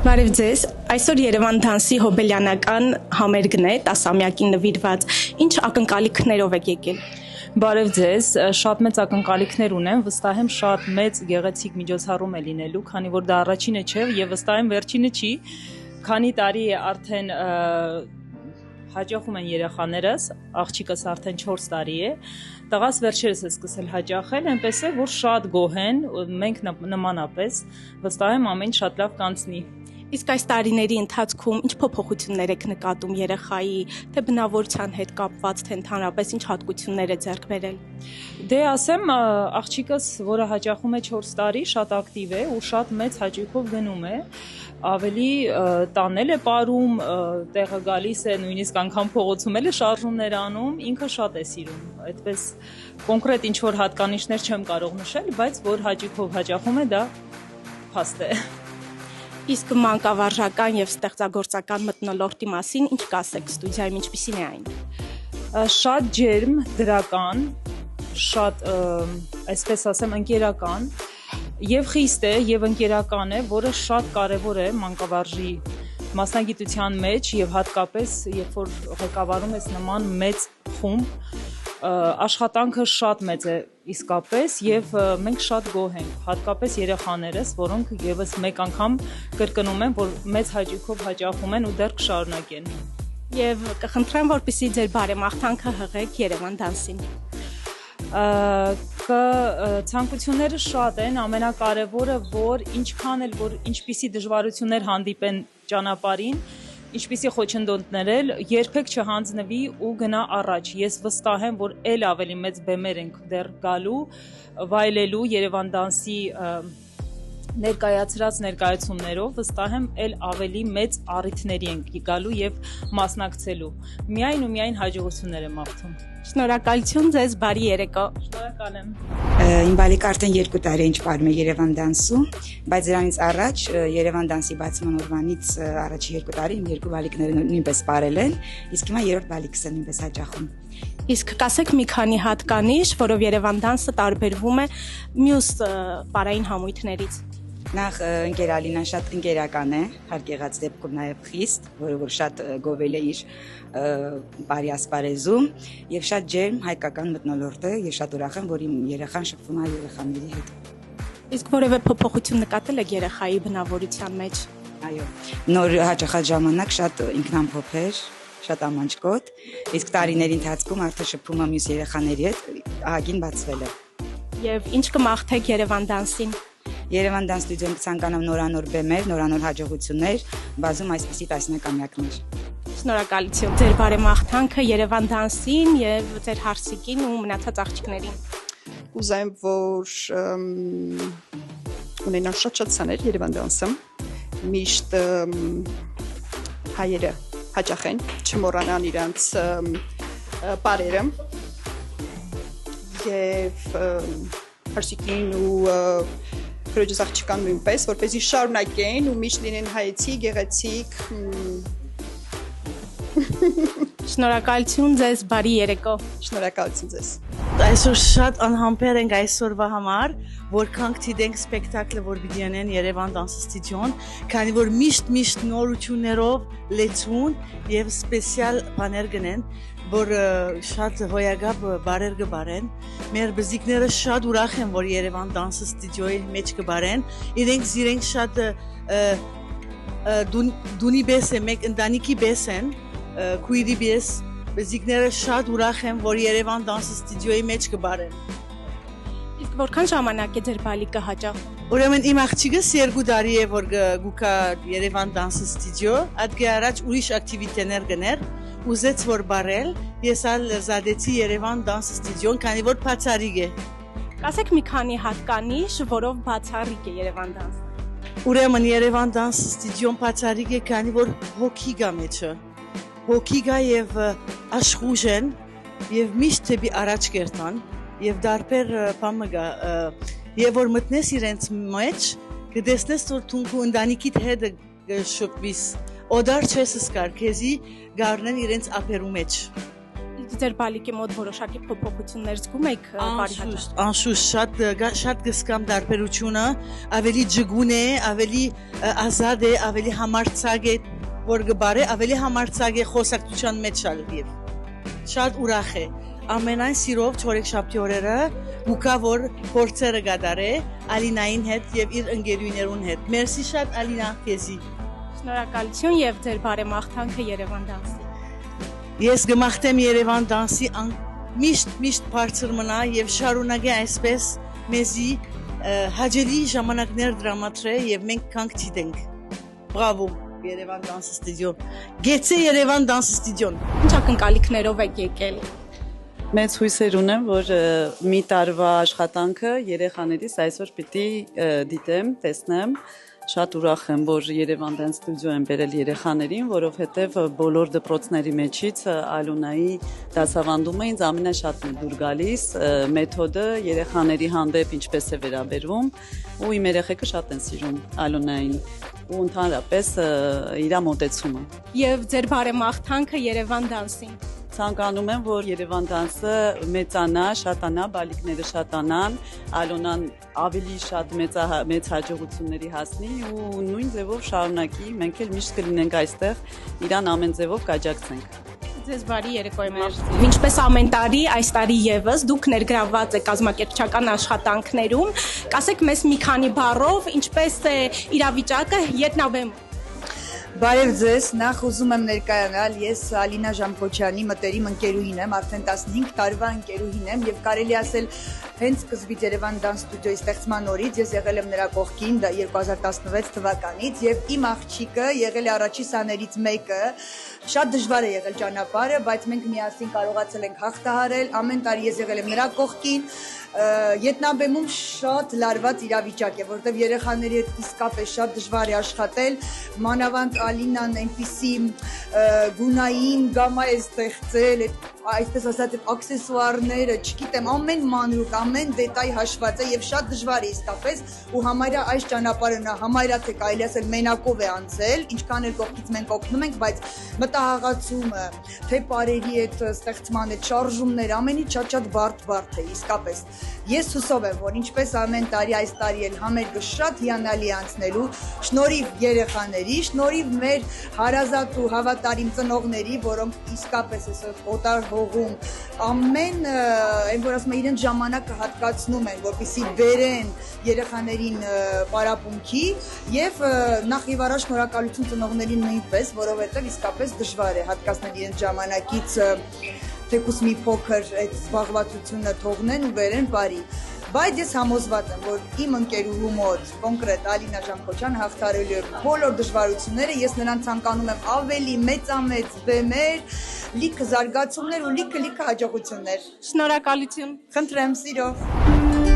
Բարև ձեզ, այսօր Երևան դանսի հոբելյանական համերգն է, 10-ամյակին նվիրված, ինչ ակնկալիքներով եք եկել։ Բարև ձեզ, շատ մեծ ակնկալիքներ ունեմ, վստահ եմ շատ մեծ գեղեցիկ միջոցառում է լինելու, քանի որ դա առաջինը չէ եւ վստահ եմ վերջինը չի, քանի տարի է արդեն հաճախում են երեխաներս, աղջիկս արդեն 4 տարի է, տղաս վերջերս է սկսել հաճախել, այնպես է, որ շատ գոհ են, մենք նմանապես, վստահ եմ ամեն շատ լավ կանցնի։ Իսկ այս տարիների ընթացքում ինչ փոփոխություններ եք նկատում երեխայի, թե բնավորության հետ կապված, թե ընդհանրապես ինչ հատկություններ է ձեռք բերել։ Դե ասեմ, աղջիկս, որը հաճախում է 4 տարի, շատ ակտիվ է ու շատ մեծ հաճույքով գնում է, ավելի տանել է պարում, տեղը գալիս է, նույնիսկ անգամ փողոցում էլ է շարժումներ անում, ինքը շատ է սիրում, այդպես կոնկրետ ինչ-որ հատկանիշներ չեմ կարող նշել, բայց որ հաճույքով հաճախում է, դա փաստ է։ Իսկ մանկավարժական եւ ստեղծագործական մթնոլորտի մասին ինչ կասեք, ստուդիայում ինչպիսին է այն։ Շատ ջերմ, դրական, շատ, այսպես ասեմ, ընկերական եւ խիստ է եւ ընկերական է, որը շատ կարեւոր է մանկավարժի մասնագիտության մեջ եւ հատկապես երբ որ ղեկավարում ես նման մեծ խումբ, աշխատանքը շատ մեծ է իսկապես եւ մենք շատ գոհ ենք, հատկապես երեխաներս, որոնք եւս մեկ անգամ կրկնում են, որ մեծ հաճույքով հաճախում են ու դեռ կշարունակեն։ Եվ կխնդրեմ, որպեսզի ձեր բարեմաղթանքը հղեք Երևան դանսին։ Ցանկությունները շատ են, ամենակարևորը, որ ինչքան էլ որ ինչպիսի դժվարություններ հանդիպեն ճանապարհին, ինչպիսի խոչընդոտներ էլ երբեք չհանձնվի ու գնա առաջ։ Ես վստահ եմ, որ ել ավելի մեծ բեմեր ենք դեռ գալու, վայելելու Երևան դանսի ներկայացրած ներկայացումներով, վստահ եմ ել ավելի մեծ առիթների ենք գալու եւ մասնակցելու։ Միայն ու միայն հաջողություններ եմ մաղթում։ Շնորհակալություն ձեզ, բարի երեկո։ Շնորհակալ եմ։ Իմ բալիկը արդեն 2 տարի ինչ ապրում է Երևան դանսում, բայց դրանից առաջ Երևան դանսի բացման օրվանից առաջի 2 տարի իմ 2 բալիկները նույնպես ապրել են, իսկ հիմա 3-րդ բալիկս է նույնպես հաճախում։ Իսկ կասեք մի քանի հատկանիշ, որով Երևան դանսը տարբերվում է մյուս պարային համույթներից։ Նախ ընկերալինան շատ ընկերական է, հարկ եղած դեպքում նաև խիստ, որ շատ գովել է իր բարի ասպարեզում եւ շատ ջերմ հայկական մթնոլորտ է եւ շատ ուրախ եմ, որ իմ երեխան շփվում է երեխաների հետ։ Իսկ որևէ փոփոխություն նկատել եք երեխայի բնավորության մեջ։ Այո, նոր հաճախած ժամանակ շատ ինքնամփոփ շատ ամանջկոտ, իսկ տարիների ընթացքում արդեն շփումը մյուս երեխաների հետ ահագին բացվել է։ Եվ ինչ կմաղթեք Երևան դանսին։ Երևան դանս ստուդիոն կցանկանամ նորանոր բեմեր, նորանոր հաջողություններ, բազում այսպիսի տասնյակամյակներ։ Շնորհակալություն ձեր բարեմաղթանքը Երևան դանսին եւ ձեր հարսիկին ու մնացած աղջիկներին։ Ուզեմ, որ ունենան շատ ցաներ Երևան դանսը, միշտ հայերը հաճախեն, չմոռանան իրանց բարերը եւ հարսիկին ու քրոջս աղջկան նույնպես, որպեսզի շարունակեն ու միշտ լինեն հայեցի, գեղեցիկ։ Շնորհակալություն ձեզ, բարի երեկո։ Շնորհակալություն ձեզ։ Այսօր շատ անհամբեր ենք այսօրվա համար, որքան գիտենք սպեկտակլը, որ պիտի անեն Երևան դանսի ստուդիոն, քանի որ միշտ նորություններով լեցուն եւ սպեսիալ բաներ գնեն, որ շատ հոյագապ բարեր կբարեն։ Մեր բզիկները շատ ուրախ են, որ Երևան դանսի ստուդիոյի մեջ կբարեն։ Իրենք շատ դունի բես է, մեկ ընտանիքի բես են, քույրի բես, բզիկները շատ ուրախ են, որ Երևան դանսի ստուդիոյի մեջ կբարեն։ Իսկ որքան ժամանակ է ձեր բալիկը հաճախում։ Ուրեմն իմ աղջիկս 2 տարի է, որ գուկա Երևան դանսի ստուդիո, այդ առաջ ուրիշ ակտիվիտեներ գներ, ուզեց որ բարել, ես ալ զադեցի Երևան դանսի ստուդիոն, քանի որ բացառիկ է։ Կասեք մի քանի հատկանիշ, որով բացառիկ է Երևան դանսը։ Ուրեմն Երևան դանսի ստուդիոն բացառիկ է, քանի որ հոգի գա մեջը։ Հոգի գա եւ աշխուժ են եւ միշտ դեպի առաջ կերտան եւ դարբեր բամը գա եւ որ մտնես իրենց մեջ կտեսնես որ թունքու ընտանիքիդ հետ շփվիս օդար չես սկար քեզի գարնեն իրենց ապերու մեջ։ Ձեր բալիկի մոտ որոշակի փոփոխություններ զգում եք բարի հաճախ։ Անշուշտ շատ գսկամ դարբերությունը, ավելի ջգուն է, ավելի ազատ է, ավելի համարձակ է, որ գբարե, ավելի համարձակ է խոսակցության մեջ շալվիվ։ Շատ ուրախ է։ Ամենայն սիրով չորեքշաբթի օրերը գուկա որ փորձերը գդարե Ալինային հետ եւ իր ընկերուներուն հետ։ Մերսի շատ Ալինա քեզի։ Շնորհակալություն եւ ձեր բարեմաղթանքը Երևան դանսի։ Ես գմախտեմ Երևան դանսի միշտ բարձր մնա եւ շարունակե այսպես մեզի հաջելի ժամանակներ դրամատրե եւ մենք կանք չիտենք։ Բրավո Երևան դանս ստուդիոն։ Գեցե Երևան դանս ստուդիոն։ Ինչ ակնկալիքներով եք եկել։ Մեծ հույսեր ունեմ, որ մի տարվա աշխատանքը երեխաներիս այսօր պիտի դիտեմ, տեսնեմ։ Շատ ուրախ եմ, որ Երևան Dance Studio են բերել երեխաներին, որովհետև բոլոր դպրոցների մեջից Ալունայի դասավանդումը ինձ ամենաշատն է դուր գալիս, մեթոդը երեխաների հանդեպ ինչպես է վերաբերվում, ու իմ երեխեքը շատ են սիրում Ալունային ու ընդհանրապես իր մոտեցումը։ Եվ ձեր բարեմաղթանքը Երևան դանսին։ Ցանկանում եմ, որ Երևան դանսը մեծանա, շատանա, բալիկները շատանան, Ալոնան ավելի շատ մեծ հաջողությունների հասնի ու նույն ձևով շարունակի, մենք էլ միշտ կլինենք այստեղ, իրան ամեն ձևով կաջակցենք։ Ձեզ բարի երեկոյի։ Ինչպես ամեն տարի, այս տարի եւս դուք ներգրավված եք կազմակերպչական աշխատանքներում, կասեք մեզ մի քանի բառով, ինչպես է իրավիճակը Ետնաբեմ։ Բարև ձեզ, նախ ուզում եմ ներկայանալ, ես Ալինա Ժամփոչյանի մտերիմ ընկերուհին եմ, արդեն 15 տարվա ընկերուհին եմ եւ կարելի ասել հենց սկզբից Երևան Dance Studio-ի ստեղծման օրից ես եղել եմ նրա կողքին 2016 թվականից եւ իմ աղջիկը եղել է առաջի սաներից մեկը, շատ դժվար է եղել ճանապարհը, բայց մենք միասին կարողացել ենք հաղթահարել, ամեն տարի ես եղել եմ նրա կողքին, Ետնաբեմում շատ լարված իրավիճակ է, որտեղ երեխաների հետ իսկապես շատ դժվար է աշխատել, մանավանդ Ալինան այնպիսի գունային գամա է ստեղծել, այսպես ասած աքսեսուարները, չգիտեմ, ամեն մանրուք, ամեն դետայ հաշված է եւ շատ դժվար է իսկապես ու համարյա այս ճանապարհը նա համարյա թե կարելի ասել մենակով է անցել, ինչքան էլ կողքից մենք օգնում ենք, բայց մտահաղացումը, թե բարերի այդ ստեղծման այդ շարժումները, ամենից շատ բարդ է իսկապես։ Ես հուսով եմ, որ ինչպես ամեն տարի այս տարի էլ համերգը շատ հիանալի անցնելու, շնորհիվ երեխաների, շնորհիվ մեր հարազատ ու հավատարիմ ծնողների, որոնք իսկապես այսօր օտար հողում ամեն այն որ ասում եմ իրենց ժամանակը հատկացնում են, որպեսզի բերեն երեխաներին պարապմունքի եւ նախ եւ առաջ շնորհակալություն ծնողներին նույնպես, որովհետեւ իսկապես դժվար է հատկացնել իրենց ժամանակից թեկուս մի փոքր այդ զբաղվածությունը թողնեն ու վերեն բարի։ Բայց ես համոզված եմ, որ իմ ընկերուհու մոտ, կոնկրետ Ալինա Ժամփոչյան հաղթարելու է բոլոր դժվարությունները, ես նրան ցանկանում եմ ավելի մեծամեծ բեմեր, լիքը զարգացումներ ու լիքը հաջողություններ։ Շնորհակալություն։ Խնդրեմ, սիրով։